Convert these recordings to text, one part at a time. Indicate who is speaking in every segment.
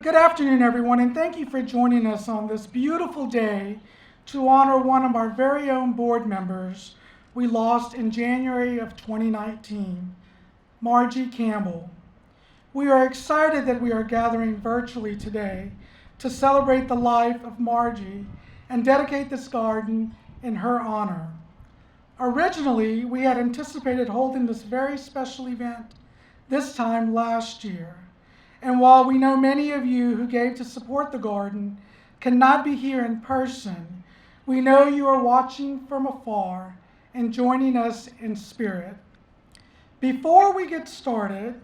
Speaker 1: Good afternoon, everyone, and thank you for joining us on this beautiful day to honor one of our very own board members we lost in January of 2019, Margie Campbell. We are excited that we are gathering virtually today to celebrate the life of Margie and dedicate this garden in her honor. Originally, we had anticipated holding this very special event this time last year. And while we know many of you who gave to support the garden cannot be here in person, we know you are watching from afar and joining us in spirit. Before we get started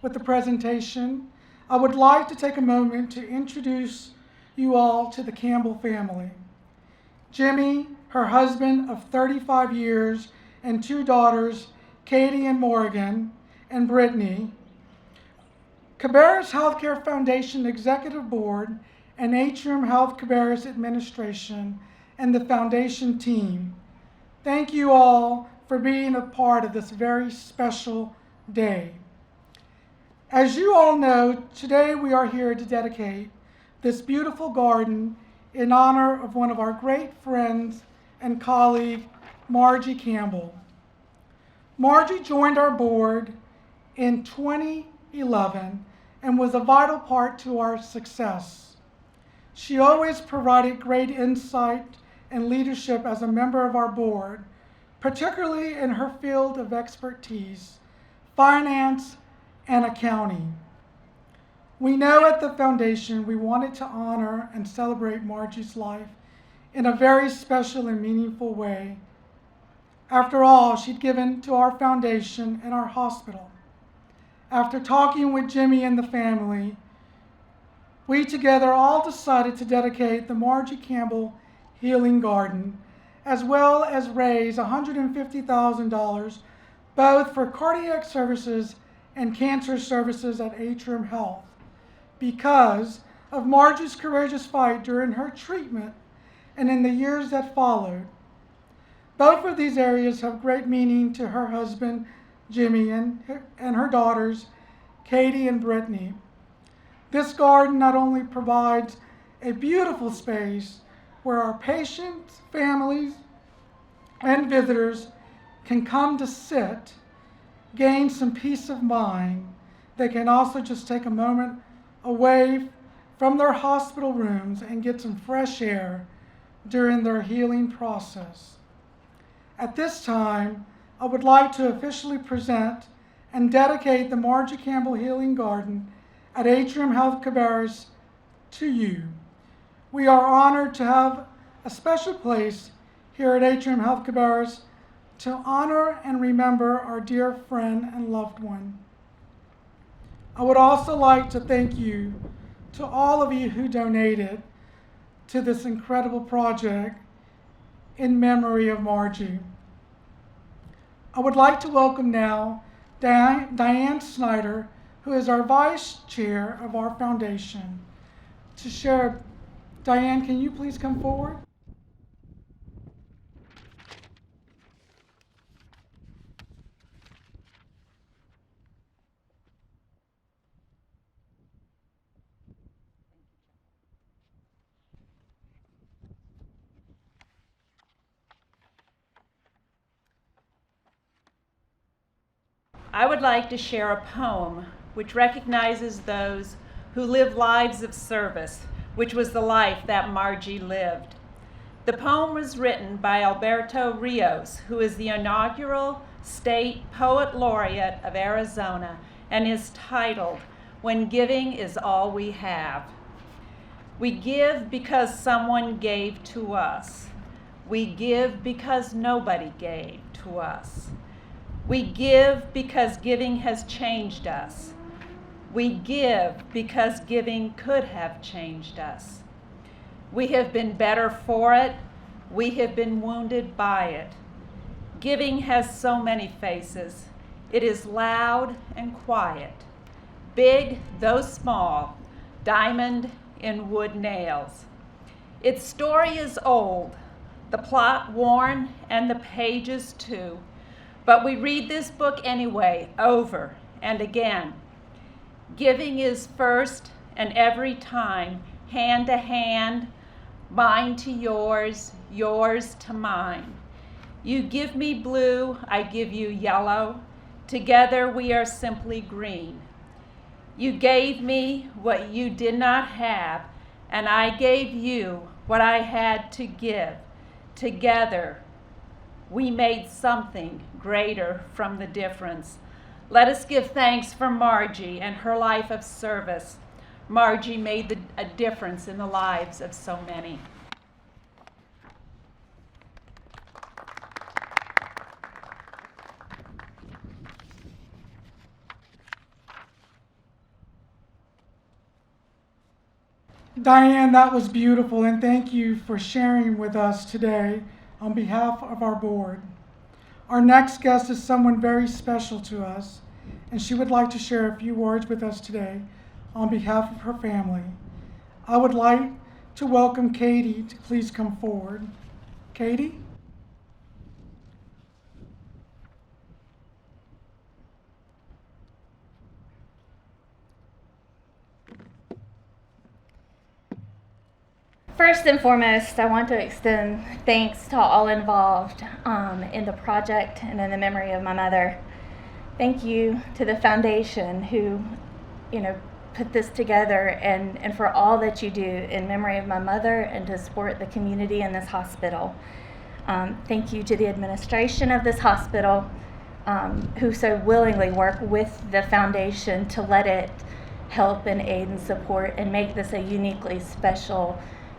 Speaker 1: with the presentation, I would like to take a moment to introduce you all to the Campbell family. Jimmy, her husband of 35 years, and two daughters, Katie and Morgan, and Brittany, Cabarrus Healthcare Foundation Executive Board, and Atrium Health Cabarrus Administration, and the foundation team. Thank you all for being a part of this very special day. As you all know, today we are here to dedicate this beautiful garden in honor of one of our great friends and colleague, Margie Campbell. Margie joined our board in 2011 and was a vital part to our success. She always provided great insight and leadership as a member of our board, particularly in her field of expertise, finance and accounting. We know at the foundation we wanted to honor and celebrate Margie's life in a very special and meaningful way. After all, she'd given to our foundation and our hospital. After talking with Jimmy and the family, we together all decided to dedicate the Margie Campbell Healing Garden, as well as raise $150,000 both for cardiac services and cancer services at Atrium Health, because of Margie's courageous fight during her treatment and in the years that followed. Both of these areas have great meaning to her husband, Jimmy, and her daughters, Katie and Brittany. This garden not only provides a beautiful space where our patients, families, and visitors can come to sit, gain some peace of mind. They can also just take a moment away from their hospital rooms and get some fresh air during their healing process. At this time, I would like to officially present and dedicate the Margie Campbell Healing Garden at Atrium Health Cabarrus to you. We are honored to have a special place here at Atrium Health Cabarrus to honor and remember our dear friend and loved one. I would also like to thank you to all of you who donated to this incredible project in memory of Margie. I would like to welcome now Diane Snyder, who is our vice chair of our foundation, to share. Diane, can you please come forward?
Speaker 2: I would like to share a poem which recognizes those who live lives of service, which was the life that Margie lived. The poem was written by Alberto Rios, who is the inaugural State Poet Laureate of Arizona, and is titled, "When Giving is All We Have." We give because someone gave to us. We give because nobody gave to us. We give because giving has changed us. We give because giving could have changed us. We have been better for it. We have been wounded by it. Giving has so many faces. It is loud and quiet, big though small, diamond in wood nails. Its story is old, the plot worn, and the pages too. But we read this book anyway, over and again. Giving is first and every time, hand to hand, mine to yours, yours to mine. You give me blue, I give you yellow. Together we are simply green. You gave me what you did not have, and I gave you what I had to give. Together, we made something greater from the difference. Let us give thanks for Margie and her life of service. Margie made a difference in the lives of so many.
Speaker 1: Diane, that was beautiful, and thank you for sharing with us today on behalf of our board. Our next guest is someone very special to us, and she would like to share a few words with us today on behalf of her family. I would like to welcome Katie to please come forward. Katie?
Speaker 3: First and foremost, I want to extend thanks to all involved in the project and in the memory of my mother. Thank you to the foundation who, put this together and for all that you do in memory of my mother and to support the community in this hospital. Thank you to the administration of this hospital who so willingly work with the foundation to let it help and aid and support and make this a uniquely special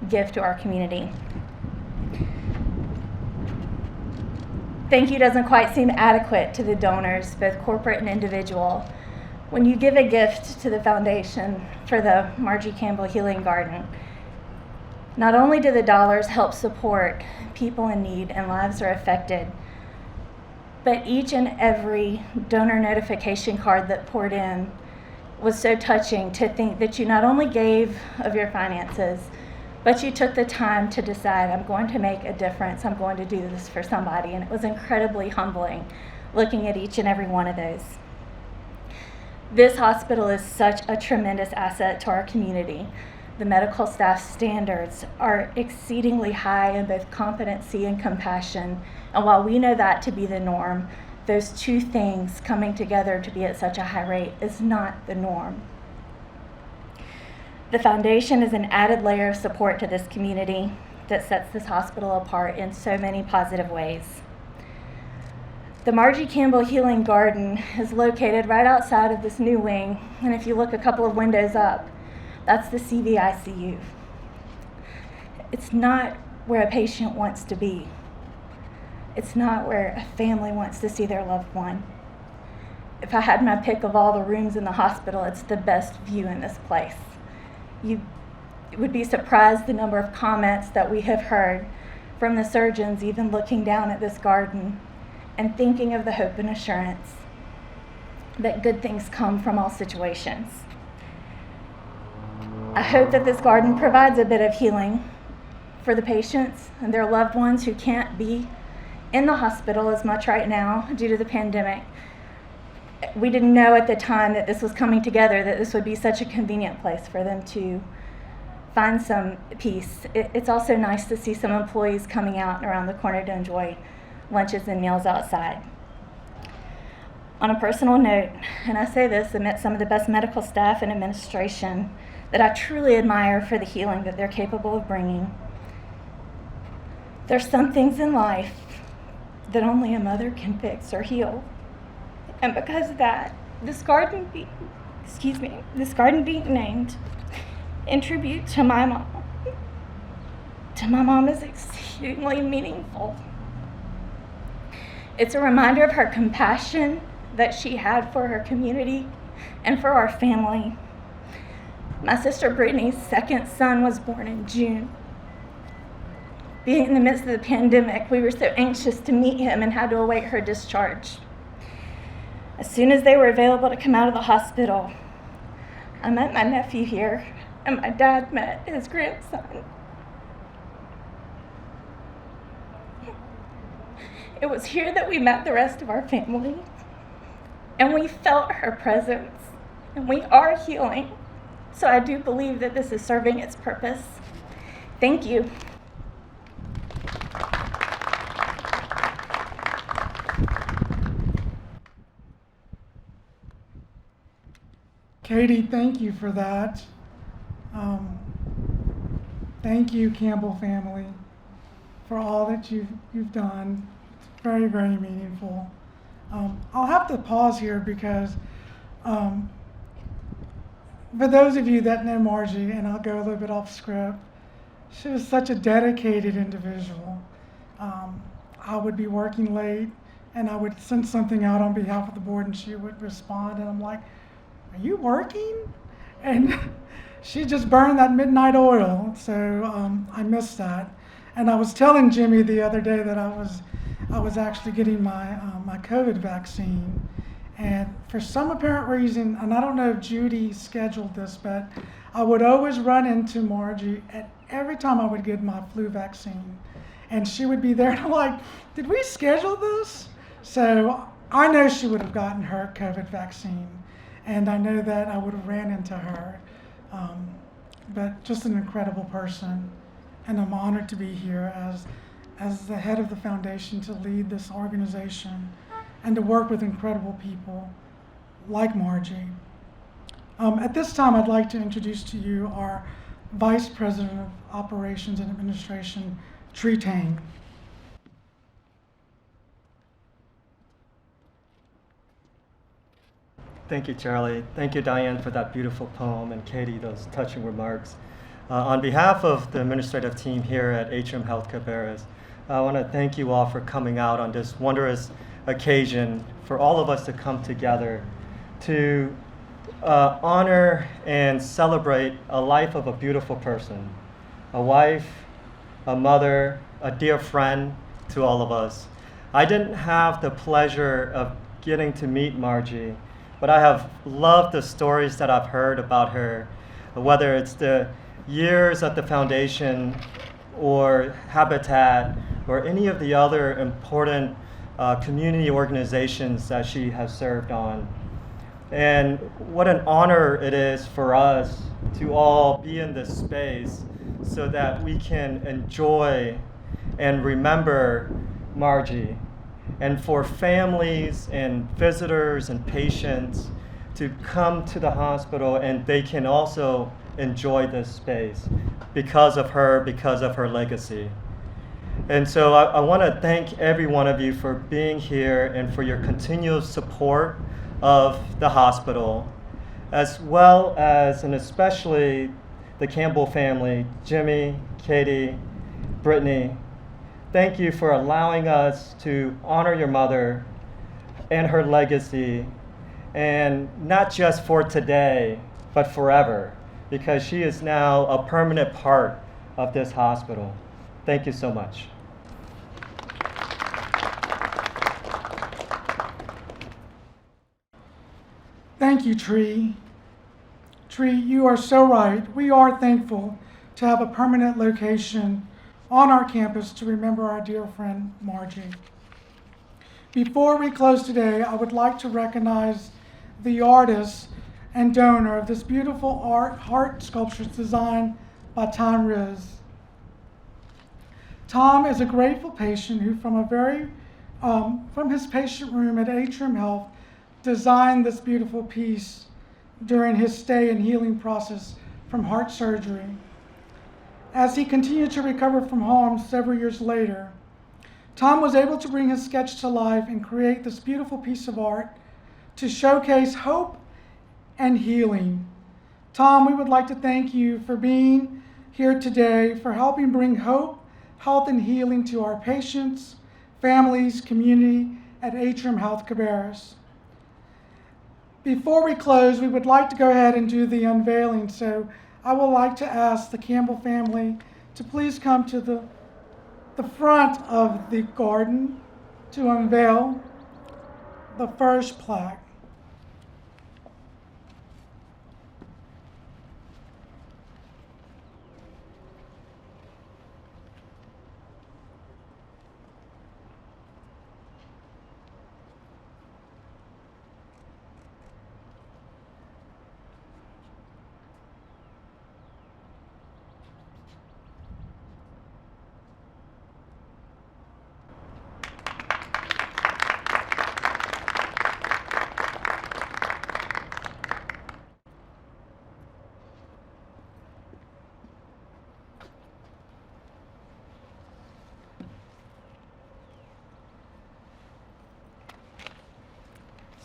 Speaker 3: gift to our community. Thank you doesn't quite seem adequate to the donors, both corporate and individual. When you give a gift to the foundation for the Margie Campbell Healing Garden, not only do the dollars help support people in need and lives are affected, but each and every donor notification card that poured in was so touching to think that you not only gave of your finances, but you took the time to decide, I'm going to make a difference, I'm going to do this for somebody. And it was incredibly humbling looking at each and every one of those. This hospital is such a tremendous asset to our community. The medical staff standards are exceedingly high in both competency and compassion. And while we know that to be the norm, those two things coming together to be at such a high rate is not the norm. The foundation is an added layer of support to this community that sets this hospital apart in so many positive ways. The Margie Campbell Healing Garden is located right outside of this new wing, and if you look a couple of windows up, that's the CVICU. It's not where a patient wants to be. It's not where a family wants to see their loved one. If I had my pick of all the rooms in the hospital, it's the best view in this place. You would be surprised the number of comments that we have heard from the surgeons even looking down at this garden and thinking of the hope and assurance that good things come from all situations. I hope that this garden provides a bit of healing for the patients and their loved ones who can't be in the hospital as much right now due to the pandemic. We didn't know at the time that this was coming together, that this would be such a convenient place for them to find some peace. It's also nice to see some employees coming out and around the corner to enjoy lunches and meals outside. On a personal note, and I say this amidst some of the best medical staff and administration that I truly admire for the healing that they're capable of bringing, there's some things in life that only a mother can fix or heal. And because of that, this garden being named in tribute to my mom is exceedingly meaningful. It's a reminder of her compassion that she had for her community and for our family. My sister Brittany's second son was born in June. Being in the midst of the pandemic, we were so anxious to meet him and had to await her discharge. As soon as they were available to come out of the hospital, I met my nephew here, and my dad met his grandson. It was here that we met the rest of our family, and we felt her presence, and we are healing. So I do believe that this is serving its purpose. Thank you.
Speaker 1: Katie, thank you for that. Thank you, Campbell family, for all that you've done. It's very, very meaningful. I'll have to pause here because for those of you that know Margie, and I'll go a little bit off script, she was such a dedicated individual. I would be working late and I would send something out on behalf of the board and she would respond and I'm like, are you working? And she just burned that midnight oil. So I missed that. And I was telling Jimmy the other day that I was actually getting my COVID vaccine. And for some apparent reason, and I don't know if Judy scheduled this, but I would always run into Margie at every time I would get my flu vaccine. And she would be there and I'm like, did we schedule this? So I know she would have gotten her COVID vaccine. And I know that I would have ran into her. But just an incredible person. And I'm honored to be here as the head of the foundation to lead this organization and to work with incredible people like Margie. At this time, I'd like to introduce to you our Vice President of Operations and Administration, Tree Tang.
Speaker 4: Thank you, Charlie. Thank you, Diane, for that beautiful poem, and Katie, those touching remarks. On behalf of the administrative team here at HM Health Cabarrus, I want to thank you all for coming out on this wondrous occasion for all of us to come together to honor and celebrate a life of a beautiful person, a wife, a mother, a dear friend to all of us. I didn't have the pleasure of getting to meet Margie, but I have loved the stories that I've heard about her, whether it's the years at the foundation or Habitat or any of the other important community organizations that she has served on. And what an honor it is for us to all be in this space so that we can enjoy and remember Margie, and for families and visitors and patients to come to the hospital and they can also enjoy this space because of her legacy. And so I want to thank every one of you for being here and for your continuous support of the hospital, as well as and especially the Campbell family, Jimmy, Katie, Brittany. Thank you for allowing us to honor your mother and her legacy, and not just for today, but forever, because she is now a permanent part of this hospital. Thank you so much.
Speaker 1: Thank you, Tree. Tree, you are so right. We are thankful to have a permanent location on our campus to remember our dear friend, Margie. Before we close today, I would like to recognize the artist and donor of this beautiful heart sculpture designed by Tom Riz. Tom is a grateful patient who, from his patient room at Atrium Health, designed this beautiful piece during his stay and healing process from heart surgery. As he continued to recover from harm several years later, Tom was able to bring his sketch to life and create this beautiful piece of art to showcase hope and healing. Tom, we would like to thank you for being here today, for helping bring hope, health, and healing to our patients, families, community at Atrium Health Cabarrus. Before we close, we would like to go ahead and do the unveiling. So I would like to ask the Campbell family to please come to the front of the garden to unveil the first plaque.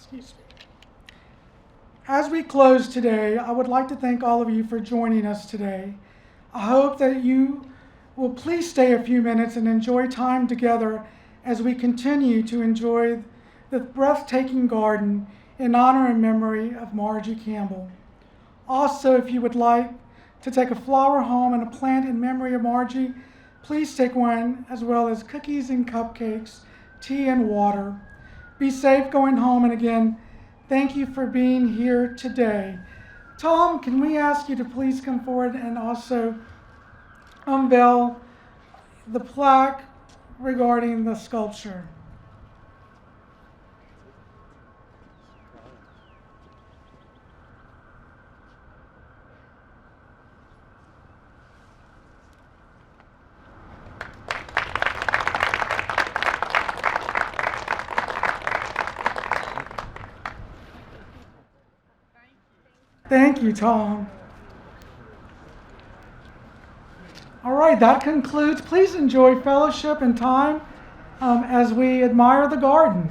Speaker 1: Excuse me. As we close today, I would like to thank all of you for joining us today. I hope that you will please stay a few minutes and enjoy time together as we continue to enjoy the breathtaking garden in honor and memory of Margie Campbell. Also, if you would like to take a flower home and a plant in memory of Margie, please take one, as well as cookies and cupcakes, tea and water. Be safe going home, and again, thank you for being here today. Tom, can we ask you to please come forward and also unveil the plaque regarding the sculpture? Thank you, Tom. All right, that concludes. Please enjoy fellowship and time as we admire the garden.